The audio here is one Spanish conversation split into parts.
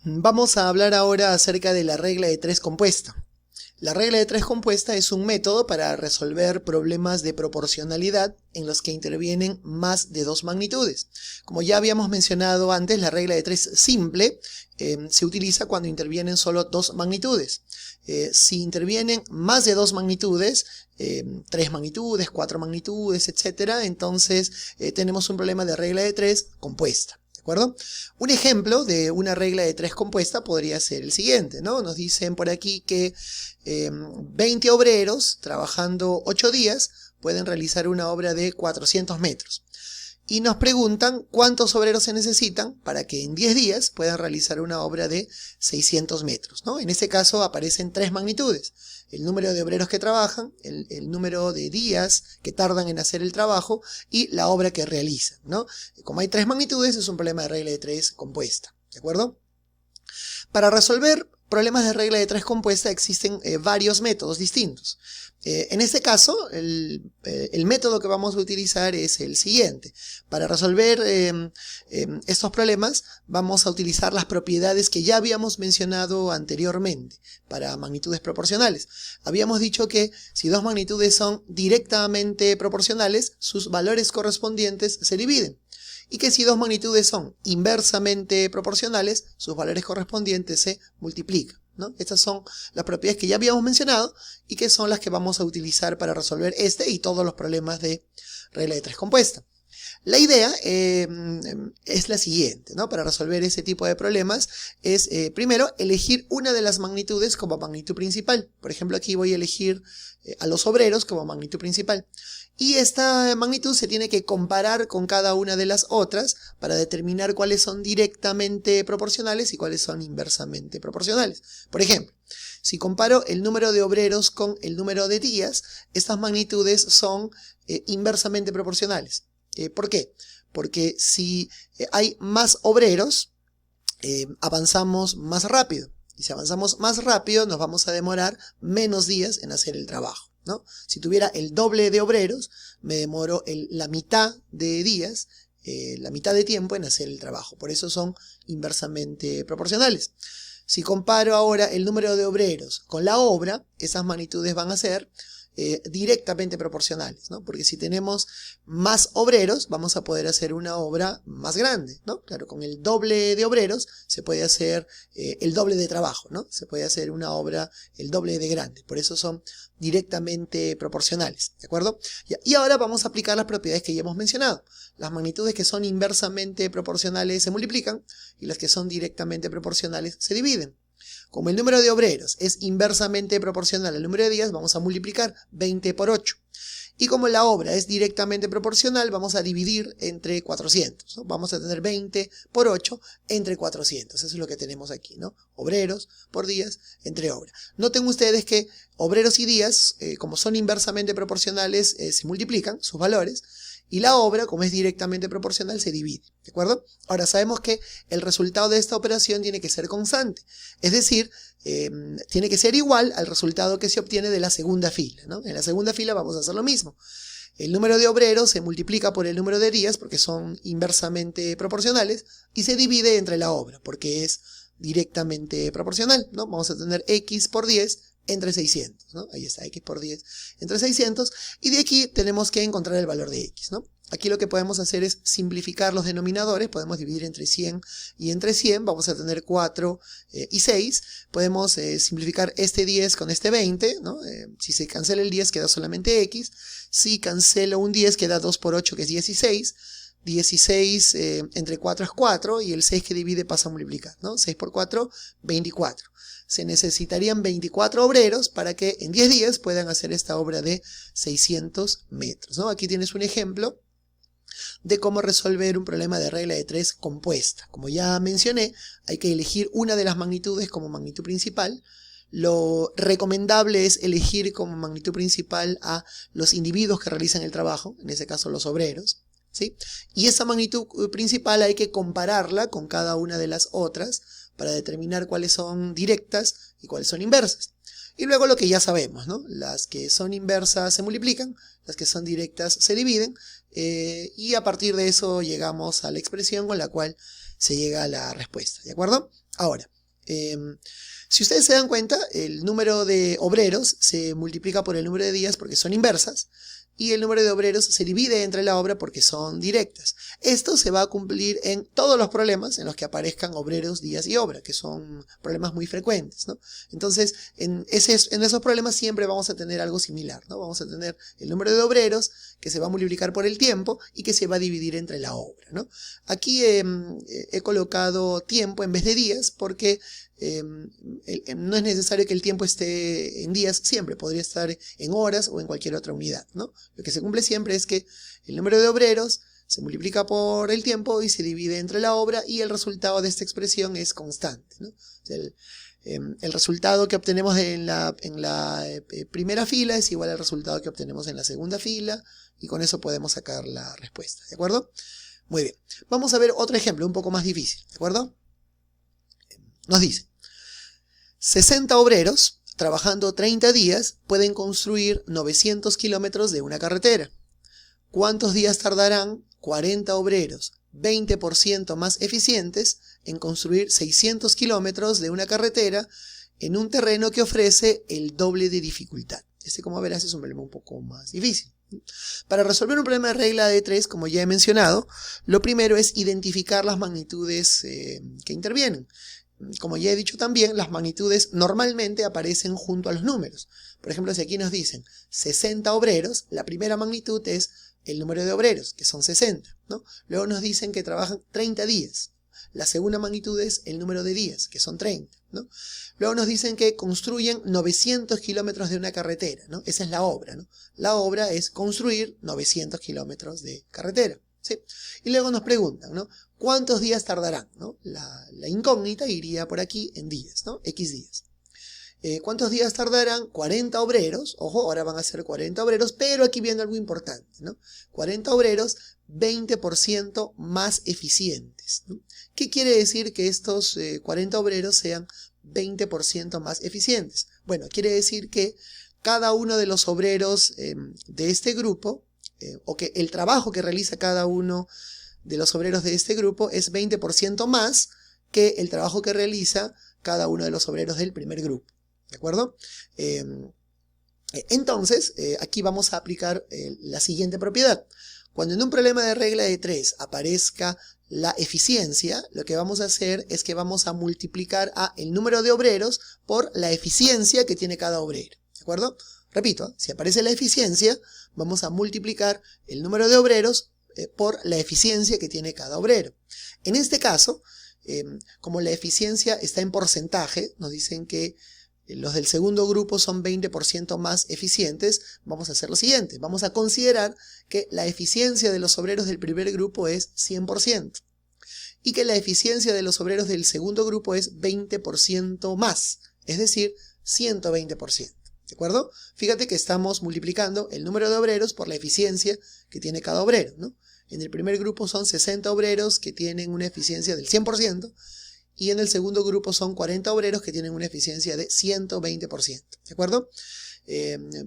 Vamos a hablar ahora acerca de la regla de tres compuesta. La regla de tres compuesta es un método para resolver problemas de proporcionalidad en los que intervienen más de dos magnitudes. Como ya habíamos mencionado antes, la regla de tres simple se utiliza cuando intervienen solo dos magnitudes. Si intervienen más de dos magnitudes, tres magnitudes, cuatro magnitudes, etc., entonces tenemos un problema de regla de tres compuesta. ¿De acuerdo? Un ejemplo de una regla de tres compuesta podría ser el siguiente, ¿no? Nos dicen por aquí que 20 obreros trabajando 8 días pueden realizar una obra de 400 metros. Y nos preguntan cuántos obreros se necesitan para que en 10 días puedan realizar una obra de 600 metros, ¿no? En este caso aparecen tres magnitudes: el número de obreros que trabajan, el número de días que tardan en hacer el trabajo y la obra que realizan, ¿no? Como hay tres magnitudes, es un problema de regla de tres compuesta, ¿de acuerdo? Para resolver problemas de regla de tres compuesta existen varios métodos distintos. En este caso, el método que vamos a utilizar es el siguiente. Para resolver estos problemas vamos a utilizar las propiedades que ya habíamos mencionado anteriormente para magnitudes proporcionales. Habíamos dicho que si dos magnitudes son directamente proporcionales, sus valores correspondientes se dividen. Y que si dos magnitudes son inversamente proporcionales, sus valores correspondientes se multiplican, ¿no? Estas son las propiedades que ya habíamos mencionado y que son las que vamos a utilizar para resolver este y todos los problemas de regla de tres compuesta. La idea es la siguiente, ¿no? Para resolver ese tipo de problemas es primero elegir una de las magnitudes como magnitud principal. Por ejemplo, aquí voy a elegir a los obreros como magnitud principal. Y esta magnitud se tiene que comparar con cada una de las otras para determinar cuáles son directamente proporcionales y cuáles son inversamente proporcionales. Por ejemplo, si comparo el número de obreros con el número de días, estas magnitudes son inversamente proporcionales. ¿Por qué? Porque si hay más obreros, avanzamos más rápido. Y si avanzamos más rápido, nos vamos a demorar menos días en hacer el trabajo, ¿no? Si tuviera el doble de obreros, me demoro la mitad de días, la mitad de tiempo en hacer el trabajo. Por eso son inversamente proporcionales. Si comparo ahora el número de obreros con la obra, esas magnitudes van a ser directamente proporcionales, ¿no? Porque si tenemos más obreros, vamos a poder hacer una obra más grande, ¿no? Claro, con el doble de obreros se puede hacer el doble de trabajo, ¿no? Se puede hacer una obra el doble de grande, por eso son directamente proporcionales, ¿de acuerdo? Y ahora vamos a aplicar las propiedades que ya hemos mencionado. Las magnitudes que son inversamente proporcionales se multiplican y las que son directamente proporcionales se dividen. Como el número de obreros es inversamente proporcional al número de días, vamos a multiplicar 20 por 8. Y como la obra es directamente proporcional, vamos a dividir entre 400, ¿no? Vamos a tener 20 por 8 entre 400. Eso es lo que tenemos aquí, ¿no? Obreros por días entre obra. Noten ustedes que obreros y días, como son inversamente proporcionales, se multiplican sus valores. Y la obra, como es directamente proporcional, se divide, ¿de acuerdo? Ahora sabemos que el resultado de esta operación tiene que ser constante, es decir, tiene que ser igual al resultado que se obtiene de la segunda fila, ¿no? En la segunda fila vamos a hacer lo mismo. El número de obreros se multiplica por el número de días porque son inversamente proporcionales y se divide entre la obra porque es directamente proporcional, ¿no? Vamos a tener x por 10 entre 600, ¿no? Ahí está, x por 10 entre 600, y de aquí tenemos que encontrar el valor de x, ¿no? Aquí lo que podemos hacer es simplificar los denominadores, podemos dividir entre 100 y entre 100, vamos a tener 4 y 6, podemos simplificar este 10 con este 20, ¿no? Si se cancela el 10 queda solamente x, si cancelo un 10 queda 2 por 8 que es 16, 16 entre 4 es 4 y el 6 que divide pasa a multiplicar, ¿no? 6 por 4, 24. Se necesitarían 24 obreros para que en 10 días puedan hacer esta obra de 600 metros, ¿no? Aquí tienes un ejemplo de cómo resolver un problema de regla de tres compuesta. Como ya mencioné, hay que elegir una de las magnitudes como magnitud principal. Lo recomendable es elegir como magnitud principal a los individuos que realizan el trabajo, en ese caso los obreros, ¿sí? Y esa magnitud principal hay que compararla con cada una de las otras para determinar cuáles son directas y cuáles son inversas. Y luego lo que ya sabemos, ¿no? Las que son inversas se multiplican, las que son directas se dividen, y a partir de eso llegamos a la expresión con la cual se llega a la respuesta, ¿de acuerdo? Ahora, si ustedes se dan cuenta, el número de obreros se multiplica por el número de días porque son inversas, y el número de obreros se divide entre la obra porque son directas. Esto se va a cumplir en todos los problemas en los que aparezcan obreros, días y obra, que son problemas muy frecuentes, ¿no? Entonces, en esos problemas siempre vamos a tener algo similar, ¿no? Vamos a tener el número de obreros que se va a multiplicar por el tiempo y que se va a dividir entre la obra, ¿no? Aquí he colocado tiempo en vez de días porque no es necesario que el tiempo esté en días siempre, podría estar en horas o en cualquier otra unidad, ¿no? Lo que se cumple siempre es que el número de obreros se multiplica por el tiempo y se divide entre la obra, y el resultado de esta expresión es constante, ¿no? O sea, el resultado que obtenemos en la primera fila es igual al resultado que obtenemos en la segunda fila, y con eso podemos sacar la respuesta, ¿de acuerdo? Muy bien, vamos a ver otro ejemplo un poco más difícil, ¿de acuerdo? Nos dice: 60 obreros, trabajando 30 días, pueden construir 900 kilómetros de una carretera. ¿Cuántos días tardarán 40 obreros, 20% más eficientes, en construir 600 kilómetros de una carretera en un terreno que ofrece el doble de dificultad? Como verás, es un problema un poco más difícil. Para resolver un problema de regla de 3, como ya he mencionado, lo primero es identificar las magnitudes que intervienen. Como ya he dicho también, las magnitudes normalmente aparecen junto a los números. Por ejemplo, si aquí nos dicen 60 obreros, la primera magnitud es el número de obreros, que son 60, ¿no? Luego nos dicen que trabajan 30 días. La segunda magnitud es el número de días, que son 30, ¿no? Luego nos dicen que construyen 900 kilómetros de una carretera, ¿no? Esa es la obra, ¿no? La obra es construir 900 kilómetros de carretera, ¿sí? Y luego nos preguntan, ¿no? ¿Cuántos días tardarán, ¿no? La incógnita iría por aquí en días, ¿no? X días. ¿Cuántos días tardarán 40 obreros? Ojo, ahora van a ser 40 obreros, pero aquí viene algo importante, ¿no? 40 obreros, 20% más eficientes, ¿no? ¿Qué quiere decir que estos 40 obreros sean 20% más eficientes? Bueno, quiere decir que cada uno de los obreros de este grupo, o que el trabajo que realiza cada uno de los obreros de este grupo es 20% más que el trabajo que realiza cada uno de los obreros del primer grupo, ¿de acuerdo? Entonces, aquí vamos a aplicar la siguiente propiedad. Cuando en un problema de regla de 3 aparezca la eficiencia, lo que vamos a hacer es que vamos a multiplicar el número de obreros por la eficiencia que tiene cada obrero, ¿de acuerdo? Repito, si aparece la eficiencia, vamos a multiplicar el número de obreros por la eficiencia que tiene cada obrero. En este caso, como la eficiencia está en porcentaje, nos dicen que los del segundo grupo son 20% más eficientes, vamos a hacer lo siguiente. Vamos a considerar que la eficiencia de los obreros del primer grupo es 100% y que la eficiencia de los obreros del segundo grupo es 20% más, es decir, 120%. ¿De acuerdo? Fíjate que estamos multiplicando el número de obreros por la eficiencia que tiene cada obrero, ¿no? En el primer grupo son 60 obreros que tienen una eficiencia del 100%, y en el segundo grupo son 40 obreros que tienen una eficiencia de 120%. ¿De acuerdo?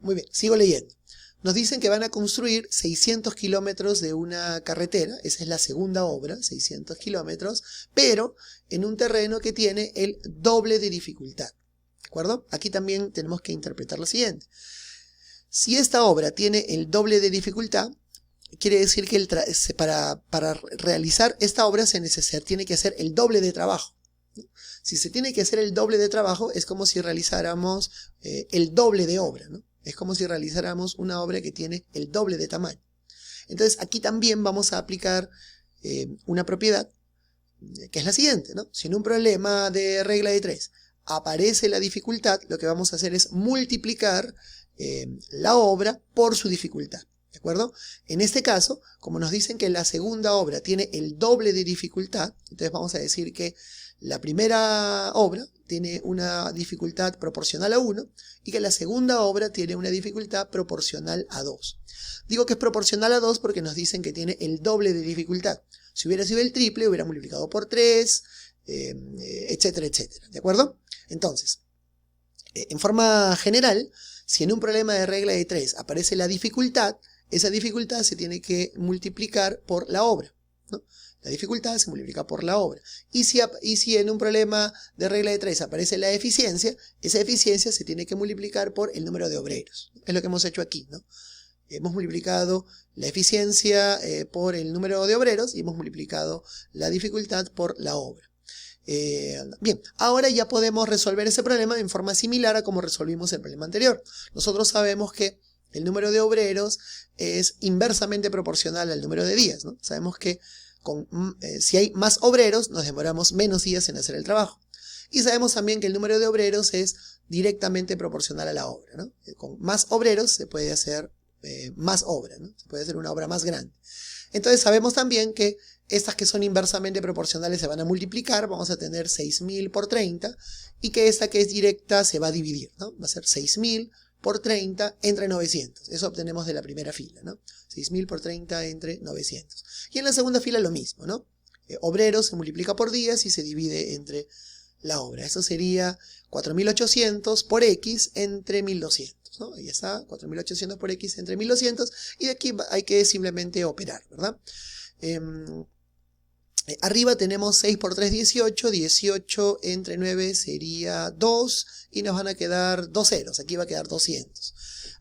Muy bien, sigo leyendo. Nos dicen que van a construir 600 kilómetros de una carretera, esa es la segunda obra, 600 kilómetros, pero en un terreno que tiene el doble de dificultad. ¿De acuerdo? Aquí también tenemos que interpretar lo siguiente. Si esta obra tiene el doble de dificultad, quiere decir que para realizar esta obra tiene que hacer el doble de trabajo. Si se tiene que hacer el doble de trabajo, es como si realizáramos el doble de obra, ¿no? Es como si realizáramos una obra que tiene el doble de tamaño. Entonces aquí también vamos a aplicar una propiedad que es la siguiente, ¿no? Si en un problema de regla de 3 aparece la dificultad, lo que vamos a hacer es multiplicar la obra por su dificultad. ¿De acuerdo? En este caso, como nos dicen que la segunda obra tiene el doble de dificultad, entonces vamos a decir que la primera obra tiene una dificultad proporcional a 1 y que la segunda obra tiene una dificultad proporcional a 2. Digo que es proporcional a 2 porque nos dicen que tiene el doble de dificultad. Si hubiera sido el triple, hubiera multiplicado por 3, etcétera, etcétera. ¿De acuerdo? Entonces, en forma general, si en un problema de regla de 3 aparece la dificultad, esa dificultad se tiene que multiplicar por la obra. ¿no? La dificultad se multiplica por la obra. Y si en un problema de regla de 3 aparece la eficiencia, esa eficiencia se tiene que multiplicar por el número de obreros. Es lo que hemos hecho aquí, ¿no? Hemos multiplicado la eficiencia por el número de obreros y hemos multiplicado la dificultad por la obra. Bien, ahora ya podemos resolver ese problema en forma similar a como resolvimos el problema anterior. Nosotros sabemos que el número de obreros es inversamente proporcional al número de días, ¿no? Sabemos que si hay más obreros nos demoramos menos días en hacer el trabajo. Y sabemos también que el número de obreros es directamente proporcional a la obra, ¿no? Con más obreros se puede hacer más obra, ¿no? Se puede hacer una obra más grande. Entonces sabemos también que estas que son inversamente proporcionales se van a multiplicar, vamos a tener 6.000 por 30, y que esta que es directa se va a dividir, ¿no? Va a ser 6.000 por 30 entre 900. Eso obtenemos de la primera fila, ¿no? 6.000 por 30 entre 900. Y en la segunda fila lo mismo, ¿no? Obreros se multiplica por días y se divide entre la obra. Eso sería 4.800 por X entre 1.200, ¿no? Ahí está, 4.800 por X entre 1.200. Y de aquí hay que simplemente operar, ¿verdad? Arriba tenemos 6 por 3, 18. 18 entre 9 sería 2. Y nos van a quedar 2 ceros. Aquí va a quedar 200.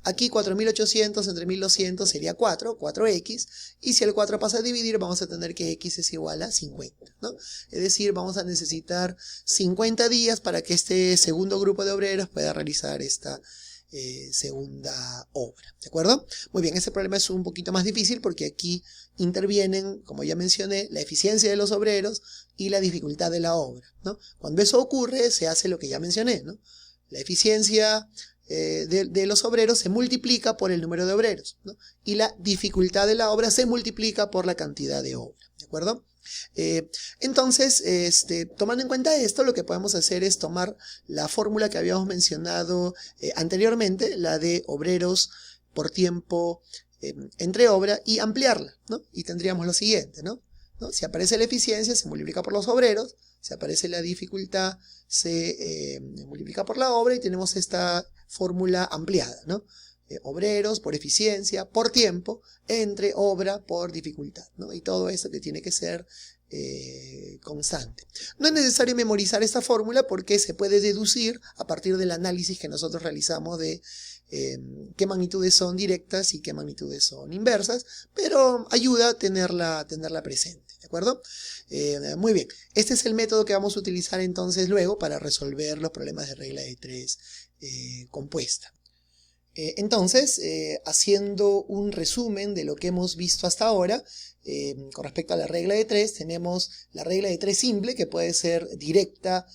Aquí 4.800 entre 1.200 sería 4. 4x. Y si el 4 pasa a dividir, vamos a tener que x es igual a 50, ¿no? Es decir, vamos a necesitar 50 días para que este segundo grupo de obreros pueda realizar esta segunda obra, ¿de acuerdo? Muy bien, este problema es un poquito más difícil porque aquí intervienen, como ya mencioné, la eficiencia de los obreros y la dificultad de la obra, ¿no? Cuando eso ocurre, se hace lo que ya mencioné, ¿no? La eficiencia de los obreros se multiplica por el número de obreros, ¿no? Y la dificultad de la obra se multiplica por la cantidad de obra, ¿de acuerdo? Entonces, tomando en cuenta esto, lo que podemos hacer es tomar la fórmula que habíamos mencionado anteriormente, la de obreros por tiempo entre obra, y ampliarla, ¿no? Y tendríamos lo siguiente, ¿no? Si aparece la eficiencia, se multiplica por los obreros. Si aparece la dificultad, se multiplica por la obra, y tenemos esta fórmula ampliada, ¿no? Obreros por eficiencia, por tiempo, entre obra por dificultad, ¿no? Y todo eso que tiene que ser constante. No es necesario memorizar esta fórmula porque se puede deducir a partir del análisis que nosotros realizamos de qué magnitudes son directas y qué magnitudes son inversas, pero ayuda a tenerla presente, ¿de acuerdo? Muy bien, este es el método que vamos a utilizar entonces luego para resolver los problemas de regla de 3 compuesta. Entonces, haciendo un resumen de lo que hemos visto hasta ahora, con respecto a la regla de 3, tenemos la regla de 3 simple, que puede ser directa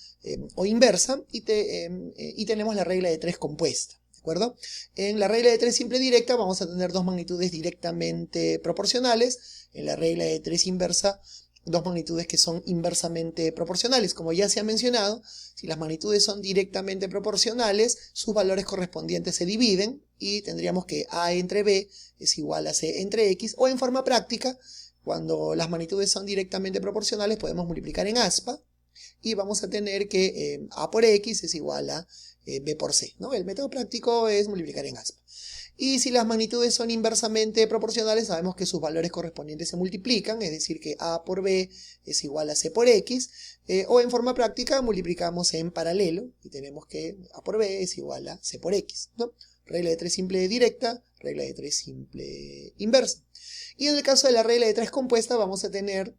o inversa, y tenemos la regla de 3 compuesta, ¿de acuerdo? En la regla de 3 simple directa vamos a tener dos magnitudes directamente proporcionales. En la regla de 3 inversa, dos magnitudes que son inversamente proporcionales. Como ya se ha mencionado, si las magnitudes son directamente proporcionales, sus valores correspondientes se dividen y tendríamos que A entre B es igual a C entre X, o en forma práctica, cuando las magnitudes son directamente proporcionales podemos multiplicar en aspa y vamos a tener que A por X es igual a B por C, ¿no? El método práctico es multiplicar en aspa. Y si las magnitudes son inversamente proporcionales, sabemos que sus valores correspondientes se multiplican, es decir que A por B es igual a C por X, o en forma práctica multiplicamos en paralelo y tenemos que A por B es igual a C por X, ¿no? Regla de 3 simple directa, regla de 3 simple inversa. Y en el caso de la regla de 3 compuesta vamos a tener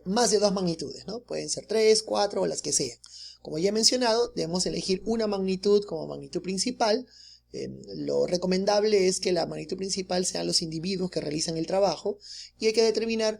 más de dos magnitudes, ¿no? Pueden ser 3, 4 o las que sean. Como ya he mencionado, debemos elegir una magnitud como magnitud principal. Lo recomendable es que la magnitud principal sean los individuos que realizan el trabajo, y hay que determinar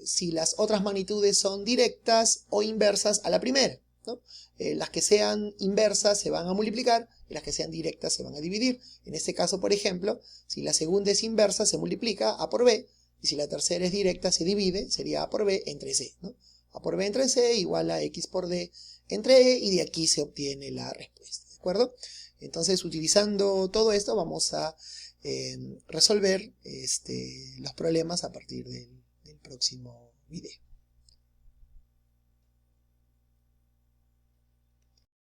si las otras magnitudes son directas o inversas a la primera, ¿no? Las que sean inversas se van a multiplicar y las que sean directas se van a dividir. En este caso, por ejemplo, si la segunda es inversa se multiplica A por B, y si la tercera es directa se divide, sería A por B entre C, ¿no? A por B entre C igual a X por D entre E, y de aquí se obtiene la respuesta, ¿de acuerdo? Entonces, utilizando todo esto, vamos a resolver los problemas a partir del próximo video.